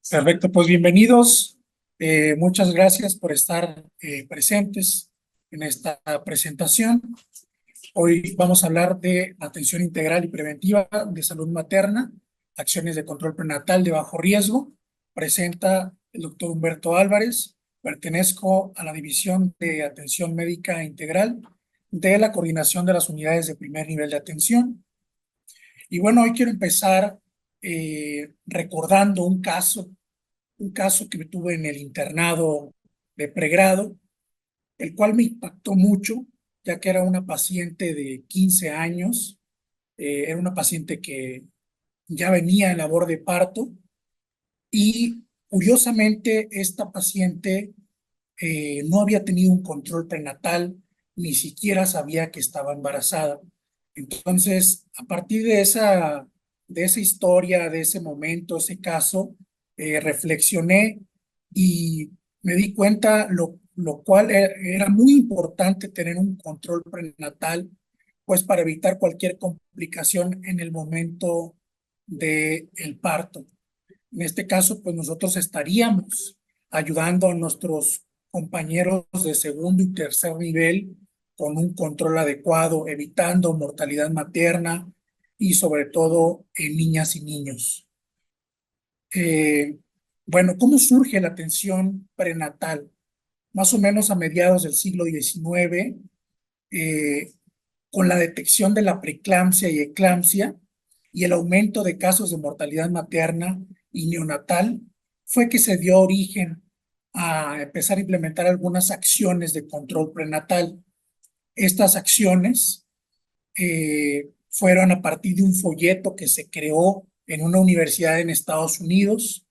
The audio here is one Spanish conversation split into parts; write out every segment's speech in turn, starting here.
Perfecto, pues bienvenidos. Muchas gracias por estar presentes en esta presentación. Hoy vamos a hablar de atención integral y preventiva de salud materna, acciones de control prenatal de bajo riesgo. Presenta el doctor Humberto Álvarez. Pertenezco a la División de Atención Médica Integral de la Coordinación de las Unidades de Primer Nivel de Atención. Y bueno, hoy quiero empezar recordando un caso que tuve en el internado de pregrado, el cual me impactó mucho, ya que era una paciente de 15 años, era una paciente que ya venía en labor de parto y curiosamente esta paciente no había tenido un control prenatal, ni siquiera sabía que estaba embarazada. Entonces, a partir de esa historia, de ese momento, ese caso, reflexioné y me di cuenta lo cual era muy importante tener un control prenatal, pues para evitar cualquier complicación en el momento del parto. En este caso, pues nosotros estaríamos ayudando a nuestros compañeros de segundo y tercer nivel con un control adecuado, evitando mortalidad materna y sobre todo en niñas y niños. Eh, bueno, ¿cómo surge la atención prenatal? Más o menos a mediados del siglo XIX, eh, con la detección de la preeclampsia y eclampsia y el aumento de casos de mortalidad materna y neonatal, fue que se dio origen a empezar a implementar algunas acciones de control prenatal. Estas acciones fueron a partir de un folleto que se creó en una universidad en Estados Unidos.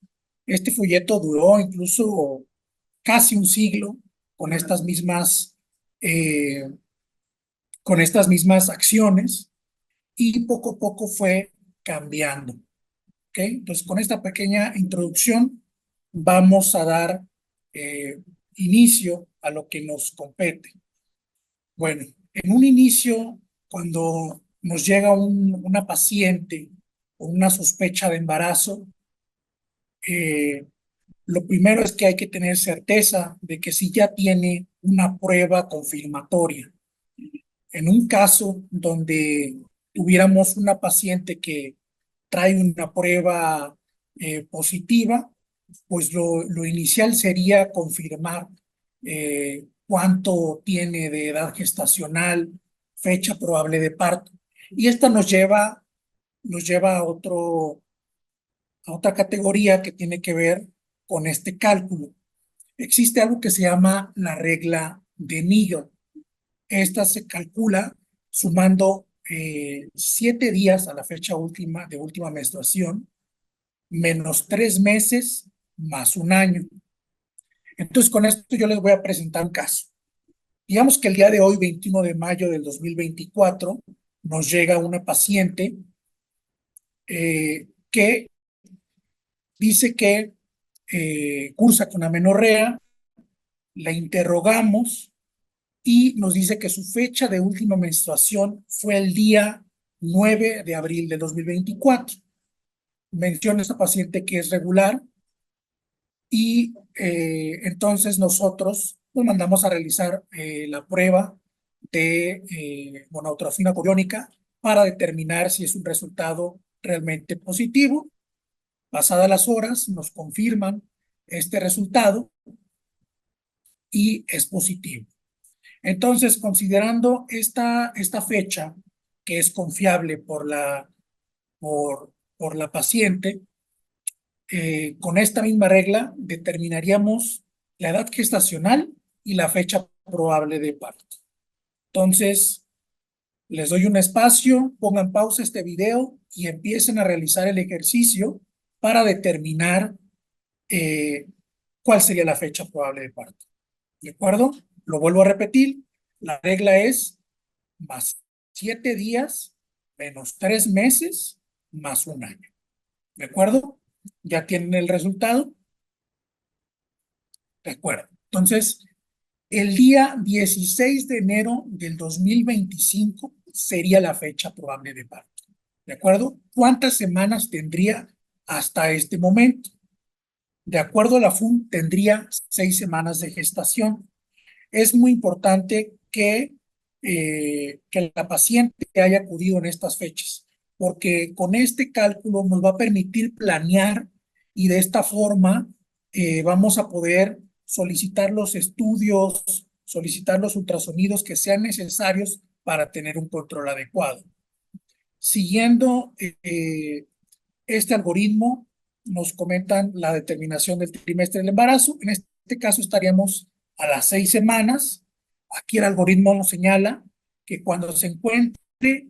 Este folleto duró incluso casi un siglo con eh, con estas mismas acciones y poco a poco fue cambiando. ¿Ok? Entonces, con esta pequeña introducción vamos a dar eh, inicio a lo que nos compete. Bueno, en un inicio, cuando nos llega una paciente con una sospecha de embarazo, eh, lo primero es que hay que tener certeza de que si ya tiene una prueba confirmatoria. En un caso donde tuviéramos una paciente que trae una prueba positiva, pues lo inicial sería confirmar cuánto tiene de edad gestacional, fecha probable de parto. Y esta nos lleva a otra categoría que tiene que ver con este cálculo. Existe algo que se llama la regla de Neagle. Esta se calcula sumando 7 días a la fecha última de última menstruación, menos 3 meses, más un año. Entonces, con esto yo les voy a presentar un caso. Digamos que el día de hoy, 21 de mayo del 2024, nos llega una paciente que dice que cursa con amenorrea, la interrogamos y nos dice que su fecha de última menstruación fue el día 9 de abril de 2024. Menciona esta paciente que es regular y entonces nosotros nos mandamos a realizar la prueba de monotrofina coriónica para determinar si es un resultado realmente positivo. Pasadas las horas nos confirman este resultado y es positivo. Entonces, considerando esta fecha, que es confiable por la paciente, con esta misma regla determinaríamos la edad gestacional y la fecha probable de parto. Entonces, les doy un espacio, pongan pausa este video y empiecen a realizar el ejercicio para determinar eh, cuál sería la fecha probable de parto. ¿De acuerdo? Lo vuelvo a repetir. La regla es más 7 días menos 3 meses más un año. ¿De acuerdo? ¿Ya tienen el resultado? De acuerdo. Entonces, el día 16 de enero del 2025 sería la fecha probable de parto. ¿De acuerdo? ¿Cuántas semanas tendría hasta este momento. De acuerdo a la FUN, tendría 6 semanas de gestación. Es muy importante que la paciente haya acudido en estas fechas, porque con este cálculo nos va a permitir planear y de esta forma vamos a poder solicitar los estudios, solicitar los ultrasonidos que sean necesarios para tener un control adecuado. Siguiendo este algoritmo, nos comentan la determinación del trimestre del embarazo. En este caso estaríamos a las 6 semanas. Aquí el algoritmo nos señala que cuando se encuentre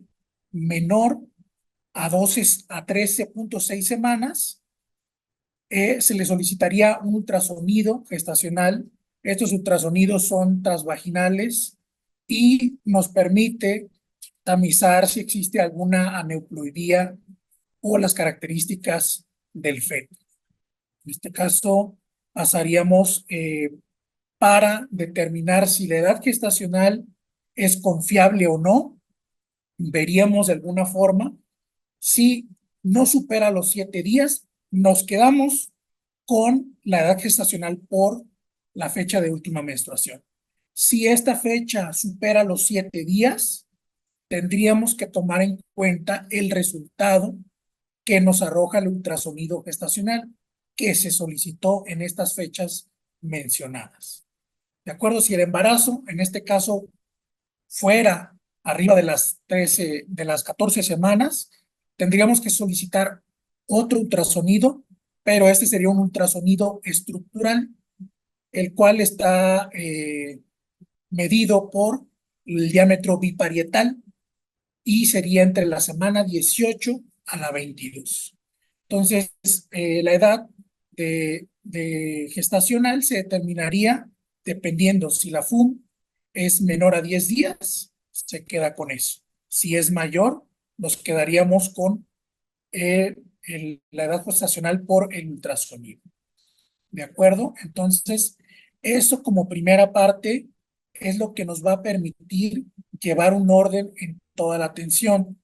menor a 13.6 semanas, se le solicitaría un ultrasonido gestacional. Estos ultrasonidos son transvaginales y nos permite tamizar si existe alguna aneuploidía o las características del feto. En este caso, pasaríamos para determinar si la edad gestacional es confiable o no. Veríamos de alguna forma. Si no supera los 7 días, nos quedamos con la edad gestacional por la fecha de última menstruación. Si esta fecha supera los 7 días, tendríamos que tomar en cuenta el resultado que nos arroja el ultrasonido gestacional que se solicitó en estas fechas mencionadas. ¿De acuerdo? Si el embarazo, en este caso, fuera arriba de las 14 semanas, tendríamos que solicitar otro ultrasonido, pero este sería un ultrasonido estructural, el cual está medido por el diámetro biparietal y sería entre la semana 18 a la 22. Entonces, la edad de gestacional se determinaría dependiendo si la FUM es menor a 10 días, se queda con eso. Si es mayor, nos quedaríamos con la edad gestacional por el ultrasonido. ¿De acuerdo? Entonces, eso como primera parte es lo que nos va a permitir llevar un orden en toda la atención.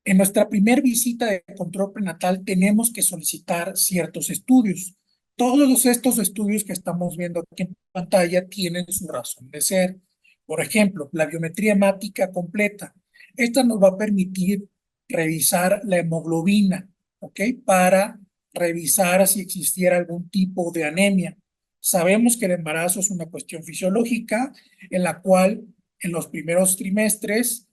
En nuestra primera visita de control prenatal tenemos que solicitar ciertos estudios. Todos estos estudios que estamos viendo aquí en pantalla tienen su razón de ser. Por ejemplo, la biometría hemática completa. Esta nos va a permitir revisar la hemoglobina, ¿ok? Para revisar si existiera algún tipo de anemia. Sabemos que el embarazo es una cuestión fisiológica en la cual en los primeros trimestres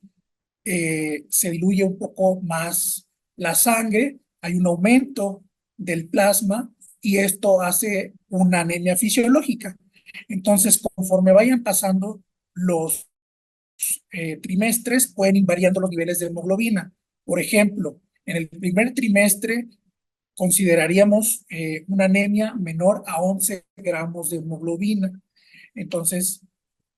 se diluye un poco más la sangre, hay un aumento del plasma y esto hace una anemia fisiológica. Entonces, conforme vayan pasando los trimestres, pueden ir variando los niveles de hemoglobina. Por ejemplo, en el primer trimestre consideraríamos una anemia menor a 11 gramos de hemoglobina. Entonces,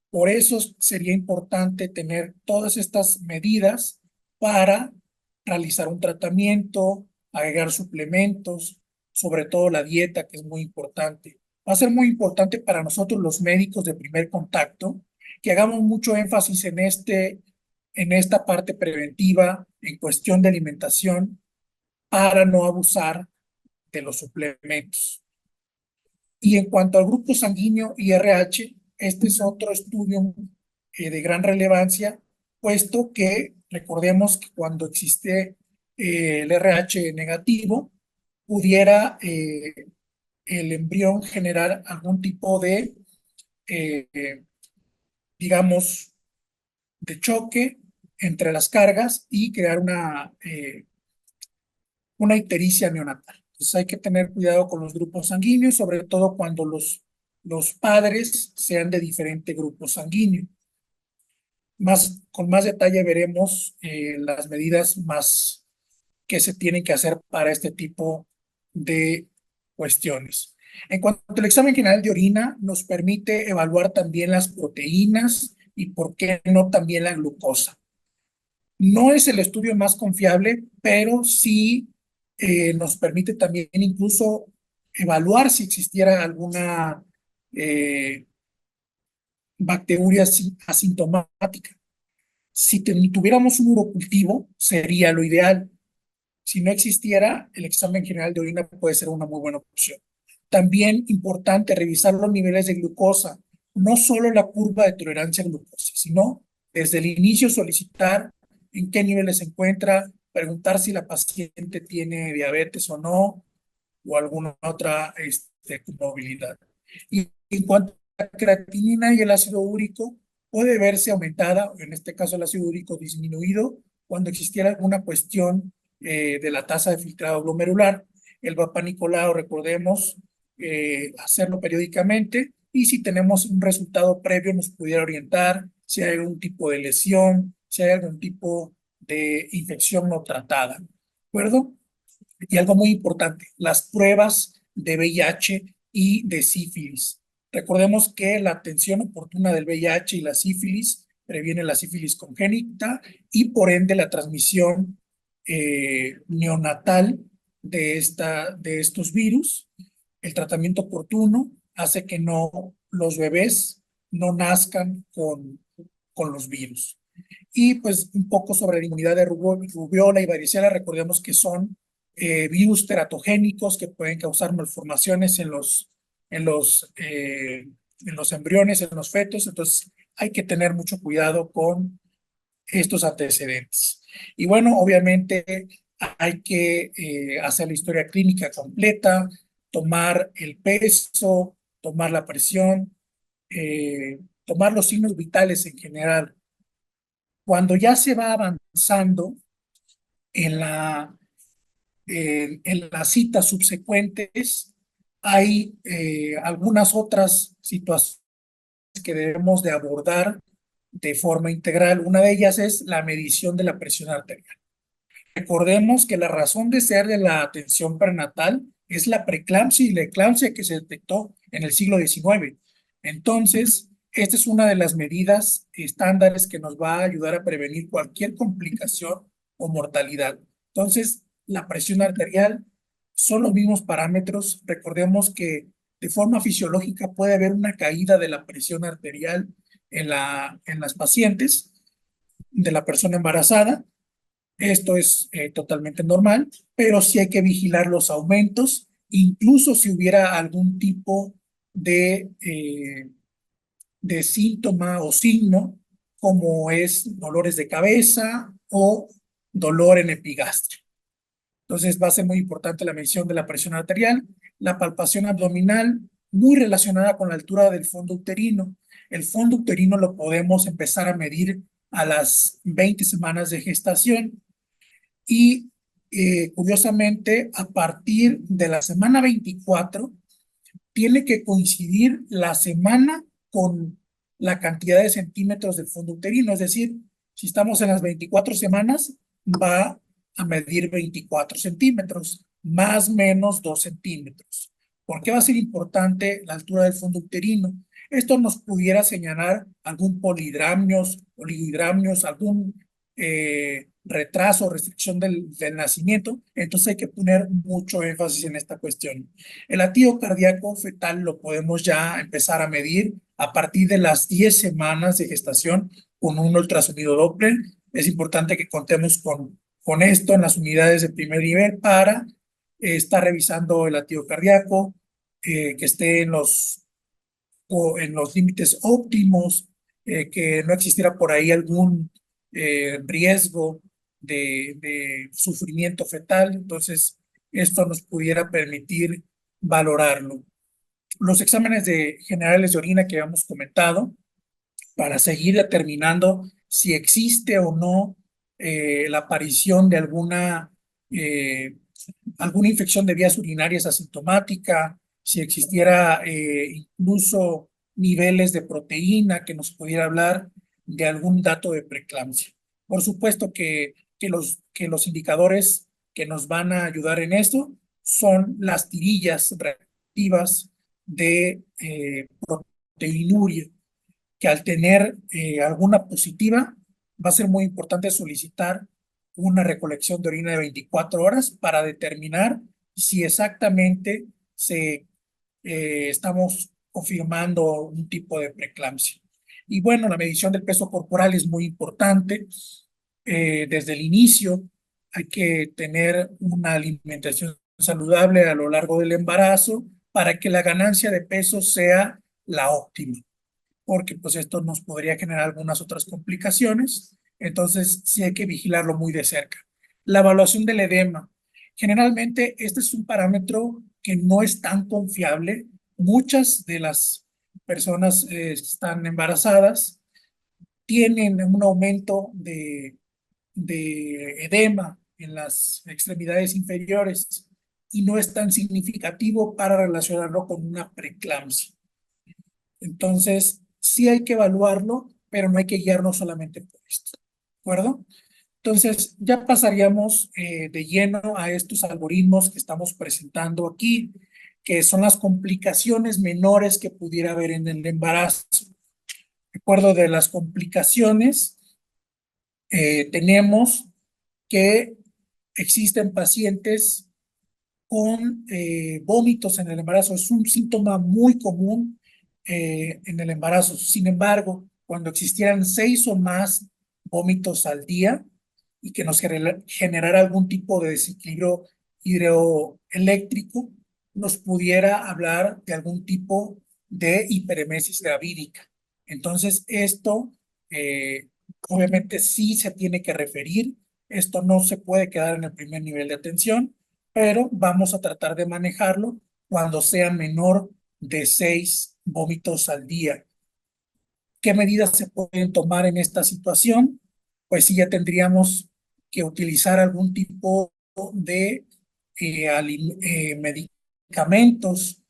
por eso sería importante tener todas estas medidas para realizar un tratamiento, agregar suplementos, sobre todo la dieta, que es muy importante. Va a ser muy importante para nosotros los médicos de primer contacto que hagamos mucho énfasis en esta parte preventiva en cuestión de alimentación para no abusar de los suplementos. Y en cuanto al grupo sanguíneo y RH, este es otro estudio de gran relevancia, puesto que recordemos que cuando existe el RH negativo, pudiera el embrión generar algún tipo de, digamos, de choque entre las cargas y crear una ictericia neonatal. Entonces hay que tener cuidado con los grupos sanguíneos, sobre todo cuando los padres sean de diferente grupo sanguíneo. Con más detalle veremos las medidas más que se tienen que hacer para este tipo de cuestiones. En cuanto al examen general de orina, nos permite evaluar también las proteínas y, por qué no, también la glucosa. No es el estudio más confiable, pero sí nos permite también incluso evaluar si existiera alguna bacteria asintomática. Si tuviéramos un urocultivo, sería lo ideal. Si no existiera, el examen general de orina puede ser una muy buena opción. También importante revisar los niveles de glucosa, no solo la curva de tolerancia a glucosa, sino desde el inicio solicitar en qué niveles se encuentra, preguntar si la paciente tiene diabetes o no, o alguna otra comorbilidad. Y en cuanto a la creatinina y el ácido úrico, puede verse aumentada, en este caso el ácido úrico disminuido, cuando existiera alguna cuestión de la tasa de filtrado glomerular. El Papá Nicolau, recordemos, hacerlo periódicamente, y si tenemos un resultado previo nos pudiera orientar si hay algún tipo de lesión, si hay algún tipo de infección no tratada. ¿De acuerdo? Y algo muy importante, las pruebas de VIH y de sífilis. Recordemos que la atención oportuna del VIH y la sífilis previene la sífilis congénita y por ende la transmisión neonatal de estos virus. El tratamiento oportuno hace que los bebés no nazcan con los virus. Y pues un poco sobre la inmunidad de rubiola y varicela, recordemos que son virus teratogénicos que pueden causar malformaciones en los embriones, en los fetos, entonces hay que tener mucho cuidado con estos antecedentes. Y bueno, obviamente hay que hacer la historia clínica completa, tomar el peso, tomar la presión, tomar los signos vitales en general. Cuando ya se va avanzando en en las citas subsecuentes, hay algunas otras situaciones que debemos de abordar de forma integral. Una de ellas es la medición de la presión arterial. Recordemos que la razón de ser de la atención prenatal es la preeclampsia y la eclampsia que se detectó en el siglo XIX. Entonces, esta es una de las medidas estándares que nos va a ayudar a prevenir cualquier complicación o mortalidad. Entonces, la presión arterial son los mismos parámetros. Recordemos que de forma fisiológica puede haber una caída de la presión arterial en las pacientes de la persona embarazada. Esto es totalmente normal, pero sí hay que vigilar los aumentos, incluso si hubiera algún tipo de síntoma o signo, como es dolores de cabeza o dolor en epigastrio. Entonces va a ser muy importante la medición de la presión arterial, la palpación abdominal, muy relacionada con la altura del fondo uterino. El fondo uterino lo podemos empezar a medir a las 20 semanas de gestación y curiosamente a partir de la semana 24 tiene que coincidir la semana con la cantidad de centímetros del fondo uterino, es decir, si estamos en las 24 semanas, va a medir 24 centímetros, más o menos 2 centímetros. ¿Por qué va a ser importante la altura del fondo uterino? Esto nos pudiera señalar algún polidramnios, oligohidramnios, algún retraso o restricción del nacimiento, entonces hay que poner mucho énfasis en esta cuestión. El latido cardíaco fetal lo podemos ya empezar a medir a partir de las 10 semanas de gestación con un ultrasonido Doppler. Es importante que contemos con esto en las unidades de primer nivel para estar revisando el latido cardíaco, que esté en los límites óptimos, que no existiera por ahí algún riesgo de sufrimiento fetal. Entonces, esto nos pudiera permitir valorarlo. Los exámenes generales de orina que habíamos comentado para seguir determinando si existe o no la aparición de alguna infección de vías urinarias asintomática, si existiera incluso niveles de proteína que nos pudiera hablar de algún dato de preeclampsia. Por supuesto que los indicadores que nos van a ayudar en esto son las tirillas reactivas de proteinuria, que al tener alguna positiva, va a ser muy importante solicitar una recolección de orina de 24 horas para determinar si exactamente estamos confirmando un tipo de preeclampsia. Y bueno, la medición del peso corporal es muy importante desde el inicio. hay que tener una alimentación saludable a lo largo del embarazo para que la ganancia de peso sea la óptima, porque pues esto nos podría generar algunas otras complicaciones, entonces sí hay que vigilarlo muy de cerca. La evaluación del edema. Generalmente este es un parámetro que no es tan confiable. Muchas de las personas que están embarazadas tienen un aumento de edema en las extremidades inferiores y no es tan significativo para relacionarlo con una preeclampsia. Entonces, sí hay que evaluarlo, pero no hay que guiarnos solamente por esto. ¿De acuerdo? Entonces, ya pasaríamos de lleno a estos algoritmos que estamos presentando aquí, que son las complicaciones menores que pudiera haber en el embarazo. De acuerdo de las complicaciones, tenemos que existen pacientes con vómitos en el embarazo. Es un síntoma muy común en el embarazo. Sin embargo, cuando existieran 6 o más vómitos al día y que nos generara algún tipo de desequilibrio hidroeléctrico, nos pudiera hablar de algún tipo de hiperemesis gravídica. Entonces, esto obviamente sí se tiene que referir. Esto no se puede quedar en el primer nivel de atención, pero vamos a tratar de manejarlo cuando sea menor de 6 vómitos al día. ¿Qué medidas se pueden tomar en esta situación? Pues sí, ya tendríamos que utilizar algún tipo de medicamentos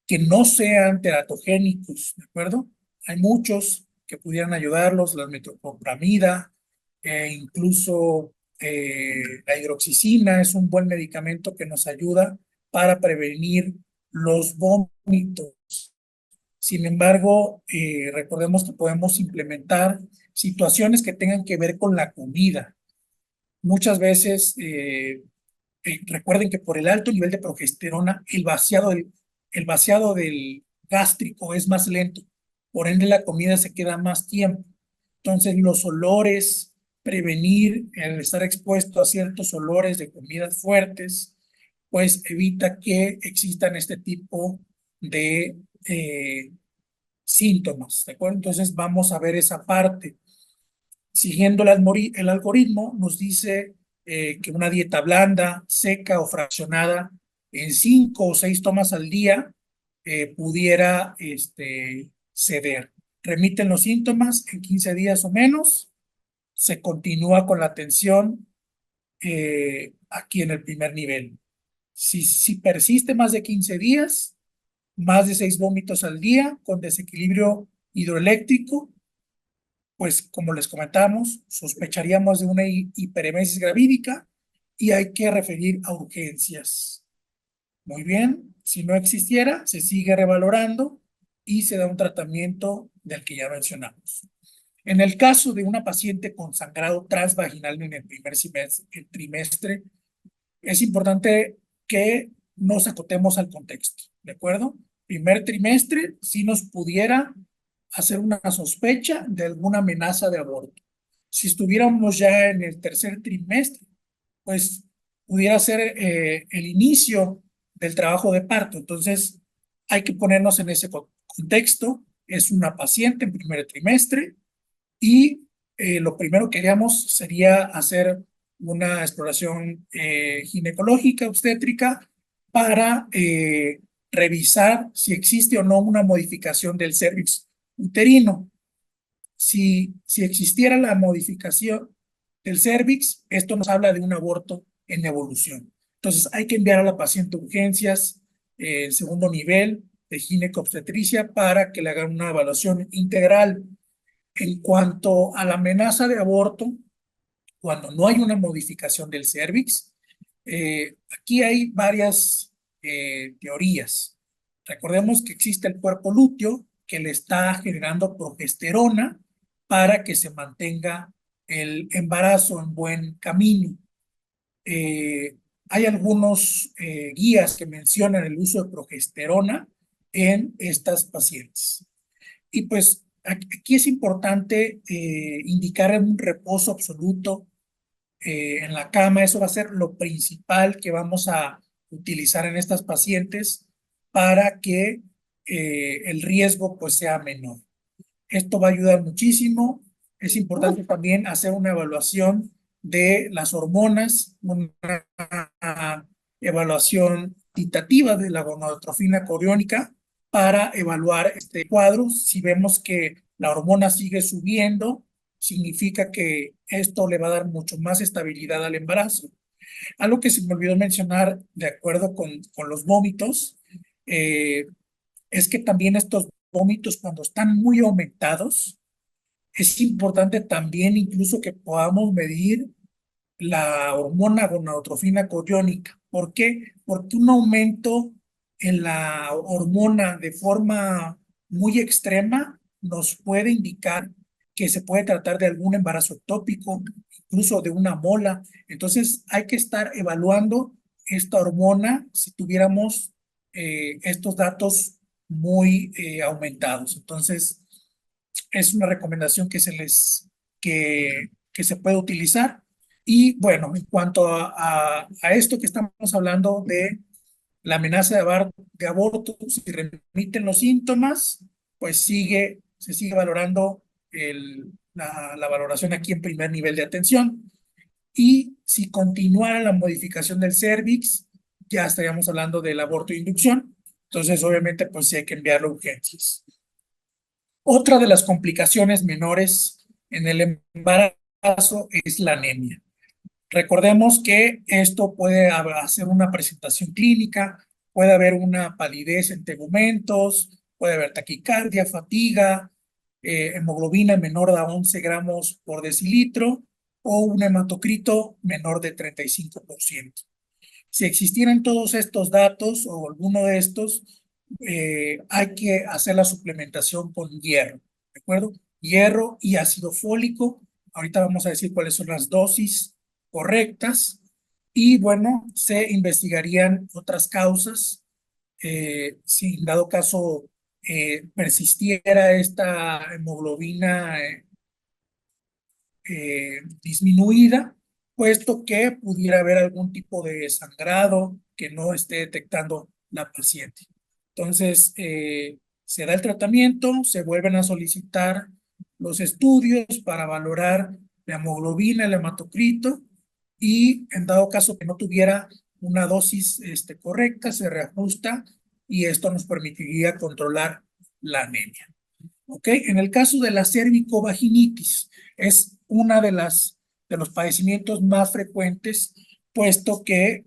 que no sean teratogénicos, ¿de acuerdo? Hay muchos que pudieran ayudarlos, la metoclopramida, incluso la hidroxicina es un buen medicamento que nos ayuda para prevenir los vómitos. Sin embargo, recordemos que podemos implementar situaciones que tengan que ver con la comida. Muchas veces recuerden que por el alto nivel de progesterona, el vaciado del gástrico es más lento, por ende la comida se queda más tiempo. Entonces los olores, prevenir el estar expuesto a ciertos olores de comidas fuertes, pues evita que existan este tipo de síntomas, ¿de acuerdo? Entonces vamos a ver esa parte. Siguiendo el algoritmo, nos dice que una dieta blanda, seca o fraccionada en 5 o 6 tomas al día pudiera ceder. Remiten los síntomas en 15 días o menos. Se continúa con la atención aquí en el primer nivel. Si persiste más de 15 días, más de 6 vómitos al día con desequilibrio hidroeléctrico, pues como les comentamos, sospecharíamos de una hiperemesis gravídica y hay que referir a urgencias. Muy bien, si no existiera, se sigue revalorando y se da un tratamiento del que ya mencionamos. En el caso de una paciente con sangrado transvaginal en el primer trimestre, es importante que nos acotemos al contexto, ¿de acuerdo? Primer trimestre, si nos pudiera hacer una sospecha de alguna amenaza de aborto. Si estuviéramos ya en el tercer trimestre, pues pudiera ser el inicio del trabajo de parto. Entonces, hay que ponernos en ese contexto. Es una paciente en primer trimestre y lo primero que haríamos sería hacer una exploración ginecológica, obstétrica, para revisar si existe o no una modificación del cervix uterino. Si existiera la modificación del cervix, esto nos habla de un aborto en evolución. Entonces, hay que enviar a la paciente a urgencias, segundo nivel de gineco-obstetricia para que le hagan una evaluación integral. En cuanto a la amenaza de aborto, cuando no hay una modificación del cervix, aquí hay varias teorías. Recordemos que existe el cuerpo lúteo que le está generando progesterona para que se mantenga el embarazo en buen camino. Hay algunos guías que mencionan el uso de progesterona en estas pacientes. Y pues aquí es importante indicar un reposo absoluto en la cama. Eso va a ser lo principal que vamos a utilizar en estas pacientes para que el riesgo pues sea menor. Esto va a ayudar muchísimo. Es importante también hacer una evaluación de las hormonas, una evaluación tentativa de la gonadotrofina coriónica para evaluar este cuadro. Si vemos que la hormona sigue subiendo, significa que esto le va a dar mucho más estabilidad al embarazo. Algo que se me olvidó mencionar de acuerdo con los vómitos, eh, es que también estos vómitos cuando están muy aumentados, es importante también incluso que podamos medir la hormona gonadotrofina coriónica. ¿Por qué? Porque un aumento en la hormona de forma muy extrema nos puede indicar que se puede tratar de algún embarazo ectópico, incluso de una mola. Entonces hay que estar evaluando esta hormona si tuviéramos estos datos muy aumentados. Entonces es una recomendación que se puede utilizar. Y bueno, en cuanto a esto que estamos hablando de la amenaza de aborto, si remiten los síntomas, pues se sigue valorando la valoración aquí en primer nivel de atención. Y si continuara la modificación del cervix, ya estaríamos hablando del aborto de inducción. Entonces, obviamente, pues sí hay que enviarlo a urgencias. Otra de las complicaciones menores en el embarazo es la anemia. Recordemos que esto puede hacer una presentación clínica, puede haber una palidez en tegumentos, puede haber taquicardia, fatiga, hemoglobina menor de 11 gramos por decilitro o un hematocrito menor de 35%. Si existieran todos estos datos o alguno de estos, hay que hacer la suplementación con hierro, ¿de acuerdo? Hierro y ácido fólico. Ahorita vamos a decir cuáles son las dosis correctas. Y bueno, se investigarían otras causas. Si en dado caso persistiera esta hemoglobina disminuida, puesto que pudiera haber algún tipo de sangrado que no esté detectando la paciente. Entonces, se da el tratamiento, se vuelven a solicitar los estudios para valorar la hemoglobina, el hematocrito, y en dado caso que no tuviera una dosis correcta, se reajusta y esto nos permitiría controlar la anemia. ¿Ok? En el caso de la cervicovaginitis, es una de los padecimientos más frecuentes, puesto que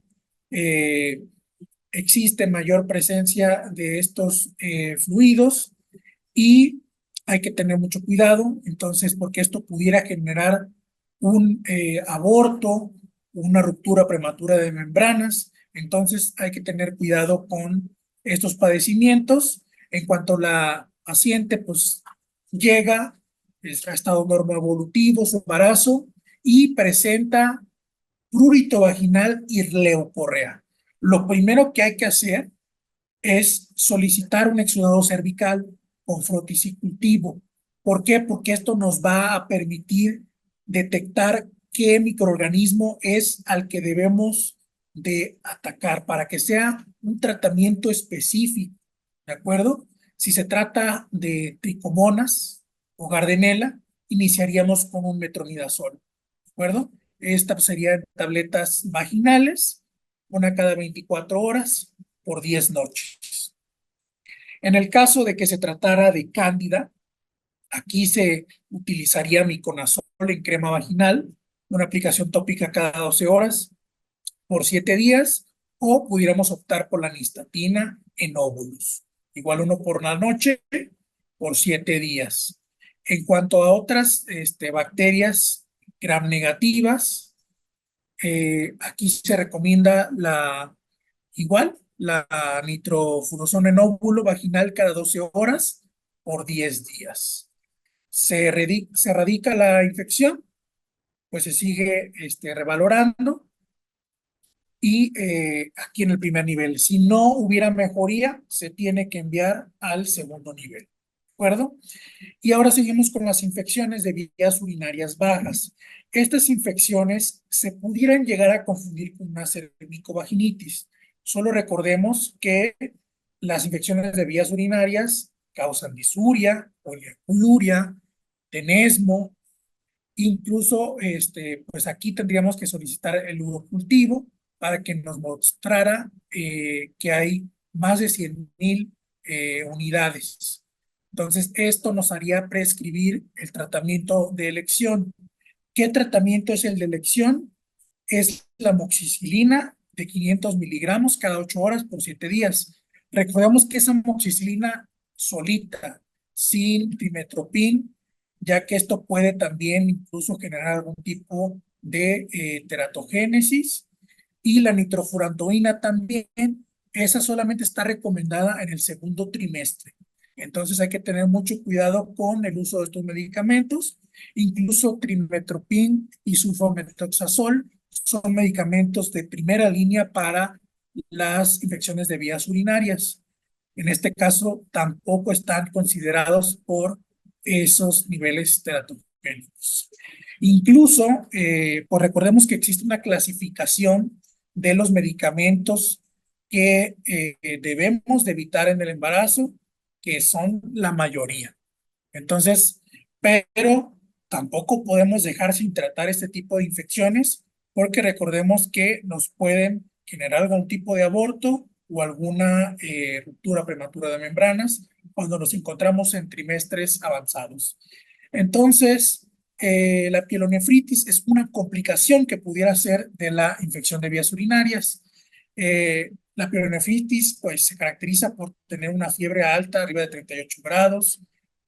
existe mayor presencia de estos fluidos y hay que tener mucho cuidado, entonces, porque esto pudiera generar un aborto, una ruptura prematura de membranas, entonces hay que tener cuidado con estos padecimientos. En cuanto la paciente, pues, llega, ha estado normoevolutivo su embarazo y presenta prurito vaginal y leucorrea. Lo primero que hay que hacer es solicitar un exudado cervical con froticicultivo. ¿Por qué? Porque esto nos va a permitir detectar qué microorganismo es al que debemos de atacar para que sea un tratamiento específico, ¿de acuerdo? Si se trata de tricomonas o gardенela, iniciaríamos con un metronidazol, ¿de acuerdo? Estas serían tabletas vaginales, una cada 24 horas por 10 noches. En el caso de que se tratara de cándida, aquí se utilizaría miconazol en crema vaginal, una aplicación tópica cada 12 horas por 7 días, o pudiéramos optar por la nistatina en óvulos, igual uno por la noche por 7 días. En cuanto a otras bacterias gram negativas, aquí se recomienda igual la nitrofurosona en óvulo vaginal cada 12 horas por 10 días. Se erradica la infección, pues se sigue revalorando y aquí en el primer nivel. Si no hubiera mejoría, se tiene que enviar al segundo nivel. acuerdo? Y ahora seguimos con las infecciones de vías urinarias bajas. Estas infecciones se pudieran llegar a confundir con una cervicovaginitis. Solo recordemos que las infecciones de vías urinarias causan disuria, poliacuria, tenesmo. Incluso, pues aquí tendríamos que solicitar el urocultivo para que nos mostrara que hay más de 100,000 unidades. Entonces, esto nos haría prescribir el tratamiento de elección. ¿Qué tratamiento es el de elección? Es la amoxicilina de 500 miligramos cada 8 horas por 7 días. Recordemos que esa amoxicilina solita, sin trimetoprim, ya que esto puede también incluso generar algún tipo de teratogénesis. Y la nitrofurantoína también, esa solamente está recomendada en el segundo trimestre. Entonces hay que tener mucho cuidado con el uso de estos medicamentos. Incluso trimetoprim y sulfamethoxazol son medicamentos de primera línea para las infecciones de vías urinarias. En este caso, tampoco están considerados por esos niveles teratogénicos. Incluso, pues recordemos que existe una clasificación de los medicamentos que debemos de evitar en el embarazo, que son la mayoría. Entonces, pero tampoco podemos dejar sin tratar este tipo de infecciones, porque recordemos que nos pueden generar algún tipo de aborto o alguna ruptura prematura de membranas cuando nos encontramos en trimestres avanzados. Entonces, la pielonefritis es una complicación que pudiera ser de la infección de vías urinarias. La pielonefritis pues, se caracteriza por tener una fiebre alta, arriba de 38 grados,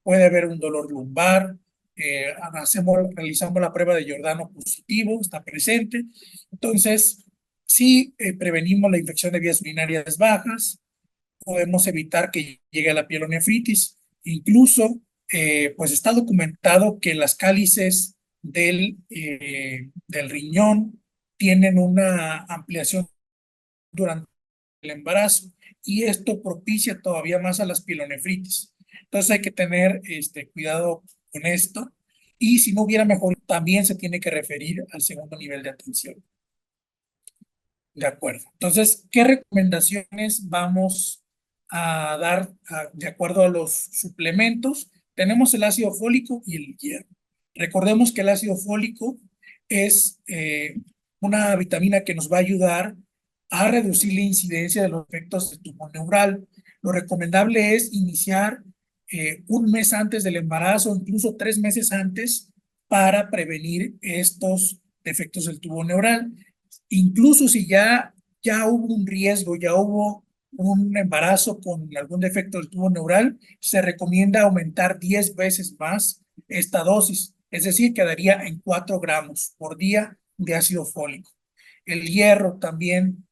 puede haber un dolor lumbar, realizamos la prueba de Giordano positivo, está presente. Entonces, si prevenimos la infección de vías urinarias bajas, podemos evitar que llegue a la pielonefritis. Incluso, pues está documentado que las cálices del riñón tienen una ampliación durante el embarazo y esto propicia todavía más a las pielonefritis. Entonces hay que tener cuidado con esto y si no hubiera mejor, también se tiene que referir al segundo nivel de atención. De acuerdo. Entonces, ¿qué recomendaciones vamos a dar de acuerdo a los suplementos? Tenemos el ácido fólico y el hierro. Recordemos que el ácido fólico es una vitamina que nos va a ayudar a reducir la incidencia de los efectos del tumor neural. Lo recomendable es iniciar un mes antes del embarazo, incluso 3 meses antes, para prevenir estos defectos del tubo neural. Incluso si ya hubo un riesgo, ya hubo un embarazo con algún defecto del tubo neural, se recomienda aumentar 10 veces más esta dosis, es decir, quedaría en 4 gramos por día de ácido fólico. El hierro también,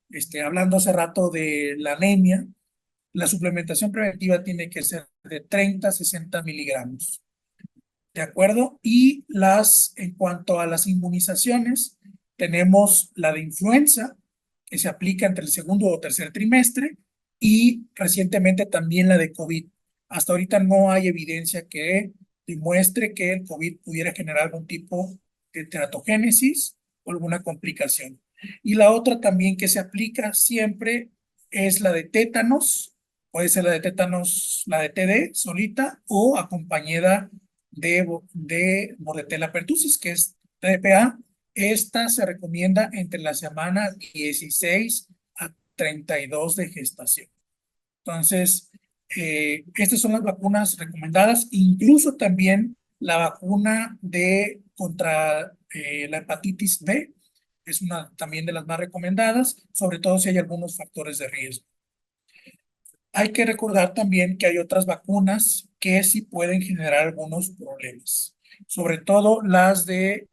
hablando hace rato de la anemia, la suplementación preventiva tiene que ser de 30 a 60 miligramos. ¿De acuerdo? Y en cuanto a las inmunizaciones, tenemos la de influenza, que se aplica entre el segundo o tercer trimestre, y recientemente también la de COVID. Hasta ahorita no hay evidencia que demuestre que el COVID pudiera generar algún tipo de teratogénesis o alguna complicación. Y la otra también que se aplica siempre es la de tétanos, puede ser la de tétanos, la de TD solita o acompañada de Bordetella pertussis, que es TDPA. Esta se recomienda entre la semana 16 a 32 de gestación. Entonces, estas son las vacunas recomendadas, incluso también la vacuna contra la hepatitis B, es una también de las más recomendadas, sobre todo si hay algunos factores de riesgo. Hay que recordar también que hay otras vacunas que sí pueden generar algunos problemas, sobre todo las de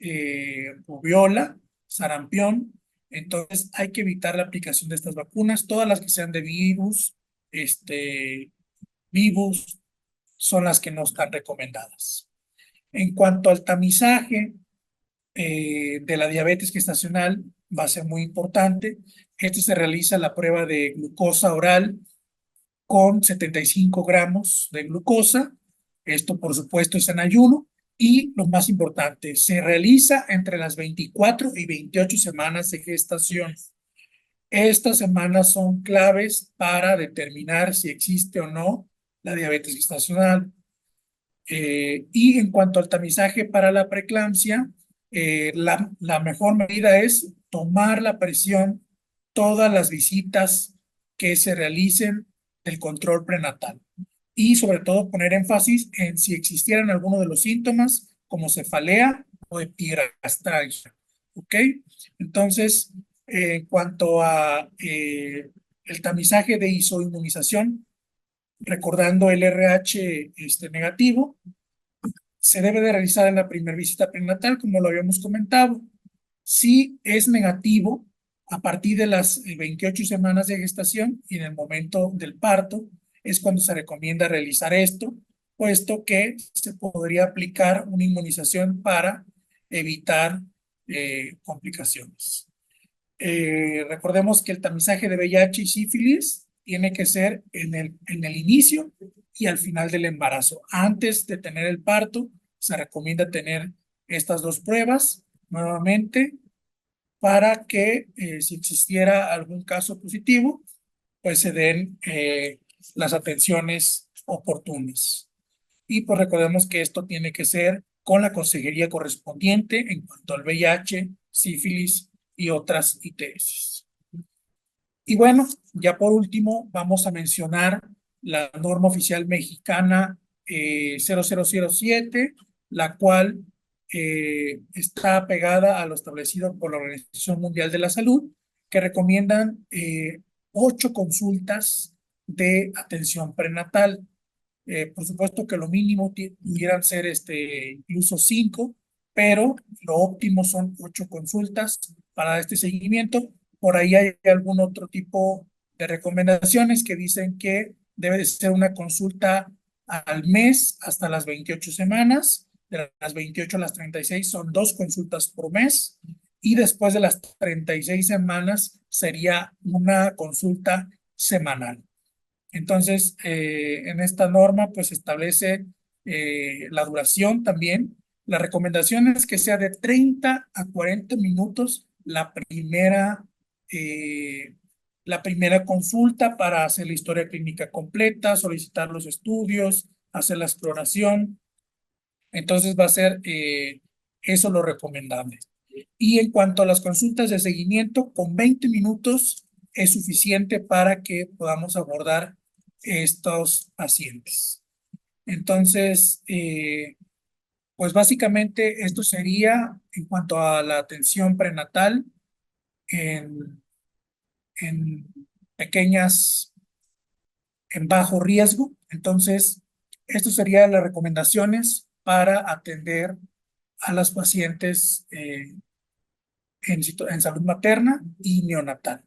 rubiola, sarampión. Entonces hay que evitar la aplicación de estas vacunas. Todas las que sean de vivos son las que no están recomendadas. En cuanto al tamizaje de la diabetes gestacional, va a ser muy importante. Se realiza la prueba de glucosa oral con 75 gramos de glucosa Esto, por supuesto, es en ayuno. Y lo más importante, se realiza entre las 24 y 28 semanas de gestación. Estas semanas son claves para determinar si existe o no la diabetes gestacional. Y en cuanto al tamizaje para la preeclampsia, la mejor medida es tomar la presión todas las visitas que se realicen del control prenatal y sobre todo poner énfasis en si existieran alguno de los síntomas como cefalea o epigastralgia. ¿Ok? Entonces, en cuanto a el tamizaje de isoinmunización, recordando el RH negativo, se debe de realizar en la primera visita prenatal, como lo habíamos comentado. Si es negativo, a partir de las 28 semanas de gestación y en el momento del parto, es cuando se recomienda realizar esto, puesto que se podría aplicar una inmunización para evitar complicaciones. Recordemos que el tamizaje de VIH y sífilis tiene que ser en el inicio y al final del embarazo. Antes de tener el parto, se recomienda tener estas dos pruebas nuevamente para que si existiera algún caso positivo, pues se den las atenciones oportunas. Y pues recordemos que esto tiene que ser con la consejería correspondiente en cuanto al VIH, sífilis y otras ITS. Y bueno, ya por último vamos a mencionar la norma oficial mexicana 0007, la cual está pegada a lo establecido por la Organización Mundial de la Salud, que recomiendan 8 consultas de atención prenatal. Por supuesto que lo mínimo pudieran ser incluso 5, pero lo óptimo son 8 consultas para este seguimiento. Por ahí hay algún otro tipo de recomendaciones que dicen que debe de ser una consulta al mes hasta las 28 semanas. De las 28 a las 36 son 2 consultas por mes. Y después de las 36 semanas sería una consulta semanal. Entonces, en esta norma, pues establece la duración también. La recomendación es que sea de 30 a 40 minutos la primera consulta para hacer la historia clínica completa, solicitar los estudios, hacer la exploración. Entonces, va a ser eso lo recomendable. Y en cuanto a las consultas de seguimiento, con 20 minutos es suficiente para que podamos abordar estos pacientes. Entonces, pues básicamente esto sería en cuanto a la atención prenatal en, en pequeñas, en bajo riesgo. Entonces, esto serían las recomendaciones para atender a las pacientes en salud materna y neonatal.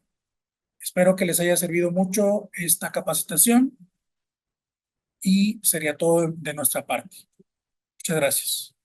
Espero que les haya servido mucho esta capacitación y sería todo de nuestra parte. Muchas gracias.